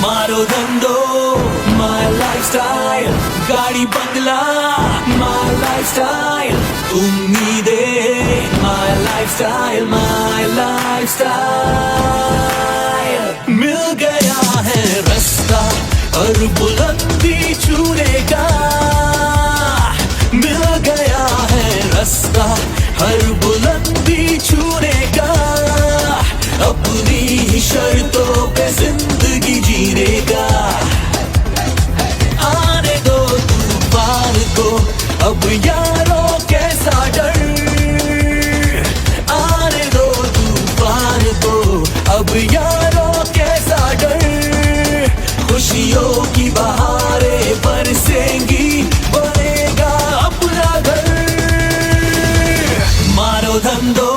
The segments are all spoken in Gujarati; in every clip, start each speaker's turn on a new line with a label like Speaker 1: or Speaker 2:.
Speaker 1: मारो धंधो माय लाइफस्टाइल, गाड़ी बंगला माय लाइफस्टाइल, उम्मीदें माय लाइफस्टाइल, माय लाइफस्टाइल। मिल गया है रास्ता और बुलंदी छूने का, मिल गया है रास्ता हर बुलंदी छूने का, अपनी ही शर्तों पे जिंदगी जीने का। आने दो तूफान को अब यारों कैसा डर, आने दो तूफान को अब यारों कैसा डर, खुशियों की बहारें बरसेंगी बनेगा अपना घर। मारो धंधो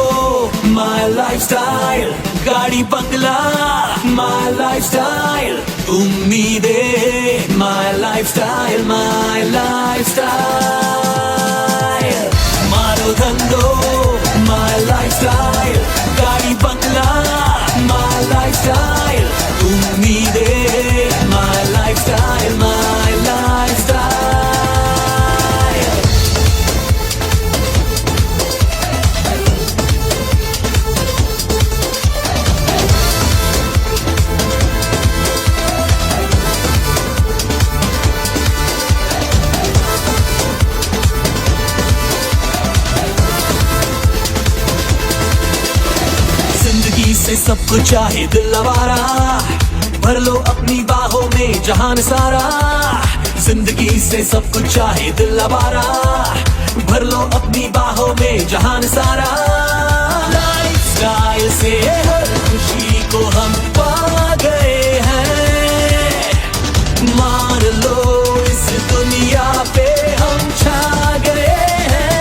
Speaker 1: माय लाइफस्टाइल, गाड़ी बंगला माय लाइफस्टाइल, उम्मीदें माय लाइफस्टाइल, माय लाइफस्टाइल। मारो धंधो माय लाइफस्टाइल, गाड़ी बंगला माय लाइफस्टाइल, उम्मीदें माय लाइफस्टाइल, माय लाइफस्टाइल। से सब कुछ चाहे दिल आवारा, भर लो अपनी बाहों में जहान सारा। जिंदगी से सब कुछ चाहे दिल आवारा, भर लो अपनी बाहों में जहान सारा। लाइफस्टाइल से हर खुशी को हम पा गए हैं, मान लो इस दुनिया पे हम छा गए हैं।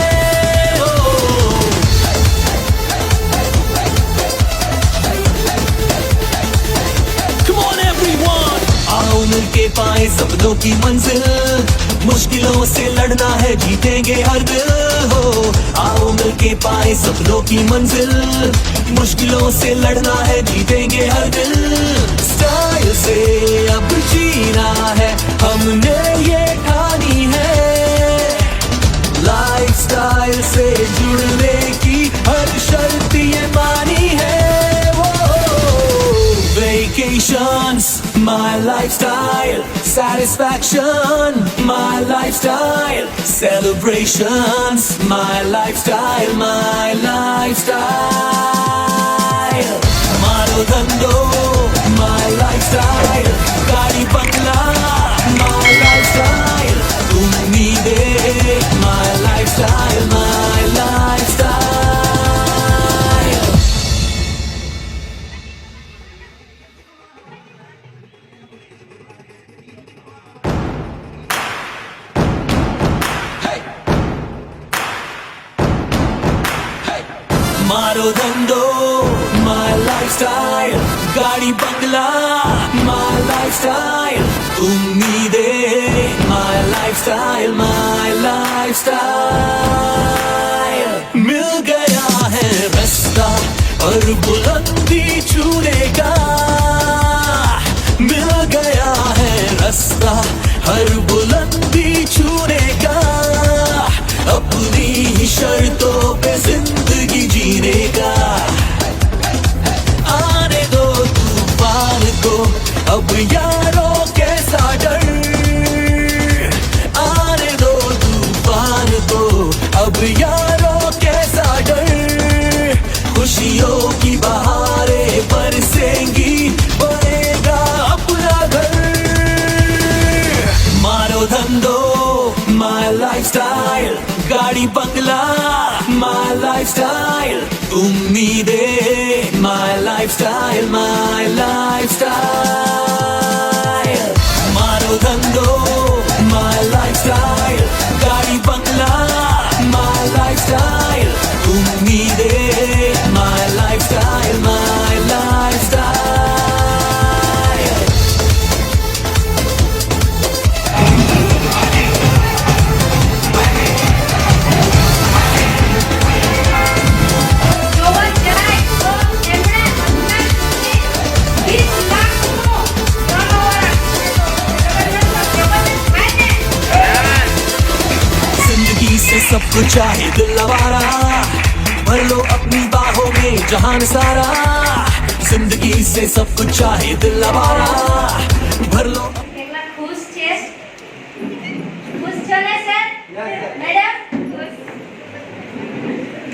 Speaker 1: आओ मिलके पाए सपनों की मंजिल, मुश्किलों से लड़ना है जीतेंगे हर दिल हो। आओ मिलके पाए सपनों की मंजिल, मुश्किलों से लड़ना है जीतेंगे हर दिल। स्टाइल से अब जीना है हमने ये ठानी है, लाइफस्टाइल से जुड़ने की हर शर्त ये मानी है। Vacations, my lifestyle. Satisfaction, my lifestyle. Celebrations, my lifestyle, my lifestyle. Maro dhando, my lifestyle. Gaadi bangla, my lifestyle. Ummeedin, my lifestyle, my lifestyle. मारो धंधो माय लाइफस्टाइल, गाड़ी बंगला माय लाइफस्टाइल, उम्मीदें माय लाइफस्टाइल, माय लाइफस्टाइल। मिल गया है रास्ता और बुलंदी छूने का, मिल गया है रास्ता हर बुलंदी छूने का, अपनी ही शर्तों पे जिंदगी जीने का। आने दो तूफान को अब यारों कैसा डर, आने दो तूफान को अब यारों कैसा डर, खुशियों की बहारें बरसेंगी बनेगा अपना घर। मारो धंधो माय लाइफस्टाइल, गाड़ी बंगला माय लाइफस्टाइल, उम्मीदें माय लाइफस्टाइल, माय लाइफस्टाइल। मारो धंधो माय लाइफस्टाइल, गाड़ी बंगला माय लाइफस्टाइल, उम्मीदें my lifestyle, my lifestyle.
Speaker 2: Jawa Tengah, Emre, Anand, 20 lakh
Speaker 1: कुछ चाहे दिल आवारा, भर लो अपनी बाहों में जहान सारा, जिंदगी से सब कुछ चाहे दिल आवारा, भर लो।
Speaker 2: કેટલા ખુશ છે? ખુશ છો ને સર? મેડમ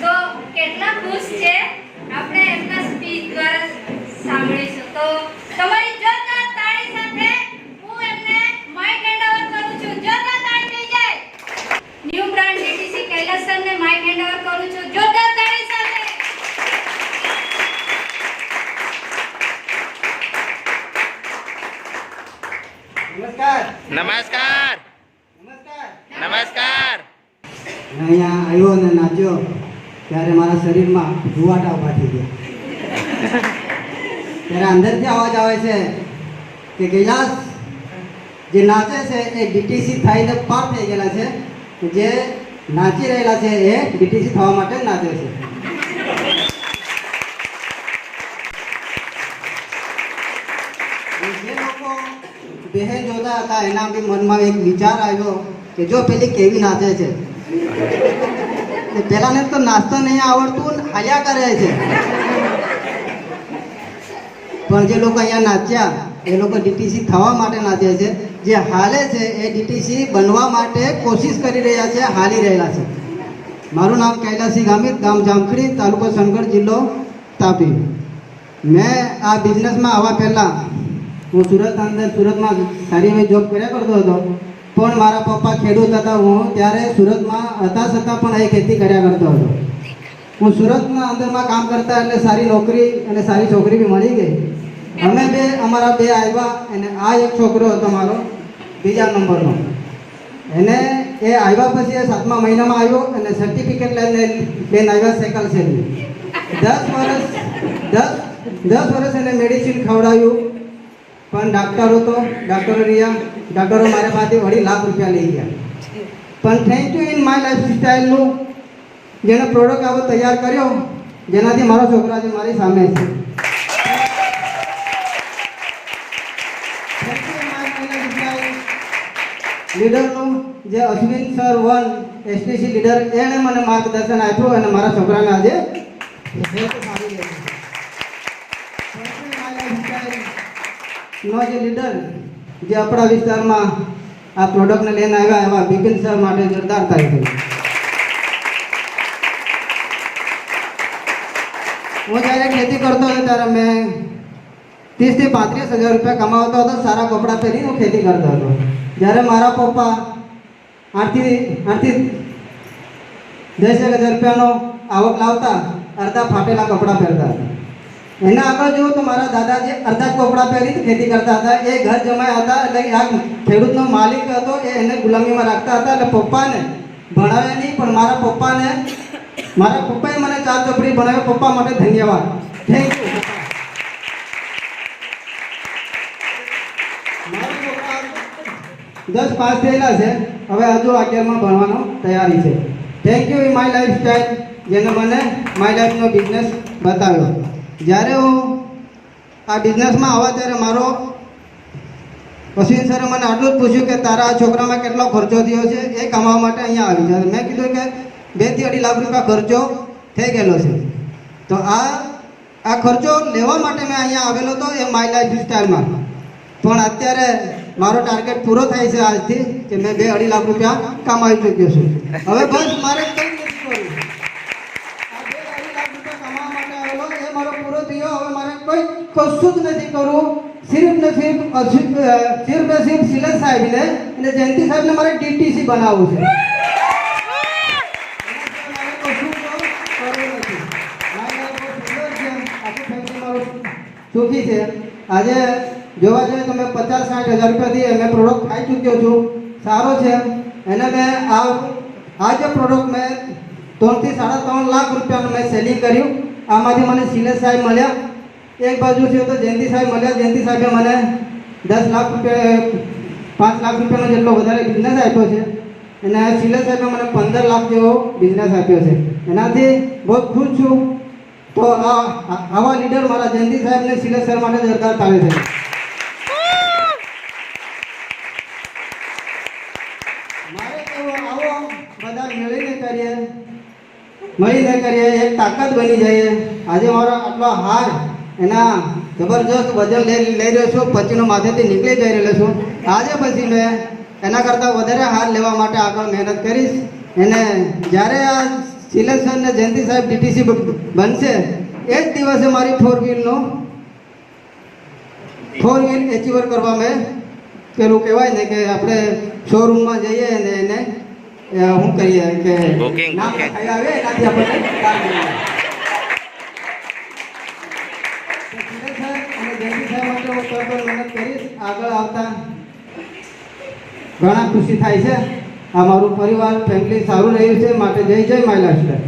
Speaker 2: તો કેટલા ખુશ છે આપણે એમના સ્પીચ દ્વારા સાંભળીશું. તો તમારી જોરદાર તાળી સાથે હું એમને માઇક હેન્ડ ઓવર કરું છું. જોરદાર તાળી થઈ જાય. ન્યૂ બ્રાન્ડ ડીટીસી કૈલાસ સરને માઇક હેન્ડ ઓવર કરું છું. જોરદાર તાળી સાથે.
Speaker 3: નમસ્કાર
Speaker 4: નમસ્કાર
Speaker 3: નમસ્કાર
Speaker 4: નમસ્કાર.
Speaker 3: અહીંયા આવ્યો અને નાચ્યો ત્યારે મારા શરીરમાં રૂવાટા ઊભા થઈ ગયા. ત્યારે અંદરથી અવાજ આવે છે કે કૈલાસ જે નાચે છે એ ડીટીસી થઈને પાર થઈ ગયેલા છે, જે નાચી રહેલા છે એ ડીટીસી થવા માટે જ નાચે છે. જે લોકો બહેન જોતા હતા એના બી મનમાં એક વિચાર આવ્યો કે જો પેલી કેવી નાચે છે, પેલાને તો નાચતો નહીં આવડતું, હાલ્યા કરે છે. પણ જે લોકો અહીંયા નાચ્યા એ લોકો ડીટીસી થવા માટે નાચે છે. જે હાલે છે એ ડીટીસી બનવા માટે કોશિશ કરી રહ્યા છે, હાલી રહેલા છે. મારું નામ કૈલાસી ગામિત, ગામ જામખડી, તાલુકો સોનગઢ, જિલ્લો તાપી. મેં આ બિઝનેસમાં આવવા પહેલાં હું સુરતમાં સારી એવી જોબ કર્યા કરતો હતો, પણ મારા પપ્પા ખેડૂત હતા. હું ત્યારે સુરતમાં હતા છતાં પણ એ ખેતી કર્યા કરતો હતો. હું સુરતના અંદરમાં કામ કરતા એટલે સારી નોકરી અને સારી છોકરી બી મળી ગઈ. અમે અમારા બે આવ્યા અને આ એક છોકરો હતો મારો બીજા નંબરનો. એને એ આવ્યા પછી એ 7મા મહિનામાં આવ્યો અને સર્ટિફિકેટ લઈને બેન આવ્યા સાયકલ શેરની. 10 વર્ષ એને મેડિસિન ખવડાવ્યું, પણ ડાક્ટરો રહ્યા. ડાક્ટરો મારા પાસે 2.5 લાખ રૂપિયા લઈ ગયા. પણ thank you in my life સ્ટાઈલનું જેણે પ્રોડક્ટ આવો તૈયાર કર્યો, જેનાથી મારો છોકરો આજે મારી સામે છે. લીડરનું જે અશ્વિન સર 1 એસટીસી લીડર, એણે મને માર્ગદર્શન આપ્યું અને મારા છોકરાને આજે નો જે લીડર જે આપણા વિસ્તારમાં આ પ્રોડક્ટને લઈને આવ્યા એવા બિપિન સર માટે જોરદાર તારીફ. હું જ્યારે ખેતી કરતો હતો ત્યારે મેં 30 થી 35 હજાર રૂપિયા કમાવતો હતો. સારા કપડાં પહેરીને હું ખેતી કરતો હતો. જ્યારે મારા પપ્પા 8 થી 10,000 રૂપિયાનો આવક લાવતા, અડધા ફાટેલા કપડાં પહેરતા હતા. એના આગળ જુઓ તો મારા દાદાજી અડધા જ કપડાં પહેરીને ખેતી કરતા હતા. એ ઘર જમાઈ હતા એટલે આ ખેડૂતનો માલિક હતો, એ એને ગુલામીમાં રાખતા હતા. એટલે પપ્પાને ભણાવ્યા નહીં, પણ મારા પપ્પાએ મને 4 ચોપડી ભણાવ્યો. પપ્પા માટે ધન્યવાદ. Thank you. મારા છોકરા 10 પાસ થયેલા છે, હવે હજુ 11માં ભણવાનો તૈયારી છે. Thank you in my life style, જેને મને માય લાઈફનો બિઝનેસ બતાવ્યો. જ્યારે હું આ બિઝનેસમાં આવ્યા ત્યારે મારો અશ્વિન સરે મને આટલું જ પૂછ્યું કે તારા આ છોકરામાં કેટલો ખર્ચો થયો છે એ કમાવા માટે અહીંયા આવી જાય. મેં કીધું કે 2 થી 2.5 લાખ રૂપિયા ખર્ચો થઈ ગયેલો છે. તો આ ખર્ચો લેવા માટે મેં અહીંયા આવેલો હતો એ માય લાઈફ સ્ટાઈલમાં. પણ અત્યારે મારો ટાર્ગેટ પૂરો થાય છે આજથી કે મેં 2-2.5 લાખ રૂપિયા કમાઈ ચૂક્યો છું. હવે બસ મારે કંઈ નથી કરવું. પૂરો થયો. હવે મારે કોઈ કશું જ નથી કરવું. સિર્ફ ને સિર્ફ સિલેસ સાહેબને અને જયંતિ સાહેબને મારે ડીટીસી બનાવવું છે. સુખી છે. આજે જોવા જઈએ તો મેં 50-60 હજાર રૂપિયાથી મેં પ્રોડક્ટ ખાઈ ચૂક્યો છું. સારો છે. એને મેં આ જે પ્રોડક્ટ મેં 3 થી 3.5 લાખ રૂપિયાનું મેં સેલિંગ કર્યું. આમાંથી મને શિલેષ સાહેબ મળ્યા, એક બાજુ છે તો જયંતિ સાહેબ મળ્યા. જયંતિ સાહેબે મને 10 લાખ રૂપિયા 5 લાખ રૂપિયાનો જેટલો વધારે બિઝનેસ આપ્યો છે, અને શિલેષ સાહેબે મને 15 લાખ જેવો બિઝનેસ આપ્યો છે. એનાથી બહુ ખુશ છું. તો આવા લીડર મારા જયંતિ સાહેબને શિલેષ સર માટે જોરદાર તાળી છે. મારે કેવું આવો બધા મળીને કરીએ મળીને કરીએ એક તાકાત બની જઈએ. આજે મારો આટલો હાર એના જબરજસ્ત વજન લઈ રહ્યો છું, પછીનો માથેથી નીકળી જઈ રહેલો છું. આજે પછી મેં એના કરતાં વધારે હાર લેવા માટે આગળ મહેનત કરીશ. એને જ્યારે આ સિલેક્શન ને જયંતિ સાહેબ ડીટીસી બનશે એ જ દિવસે મારી 4 વ્હીલ એચીવર કરવા મેં પેલું કહેવાય ને કે આપણે શોરૂમમાં જઈએ અને એને શું કરીએ કે
Speaker 4: Booking.
Speaker 3: નામ લખાઈ આવે એનાથી આપણને કામ મળે. સુરેશ સાહેબ અને જયંતિ સાહેબ માટે હું તરત મહેનત કરીશ. આગળ આવતા ઘણા ખુશી થાય છે. આ મારું પરિવાર ફેમિલી સારું રહ્યું છે માટે જય જય માય લાસ્ટર.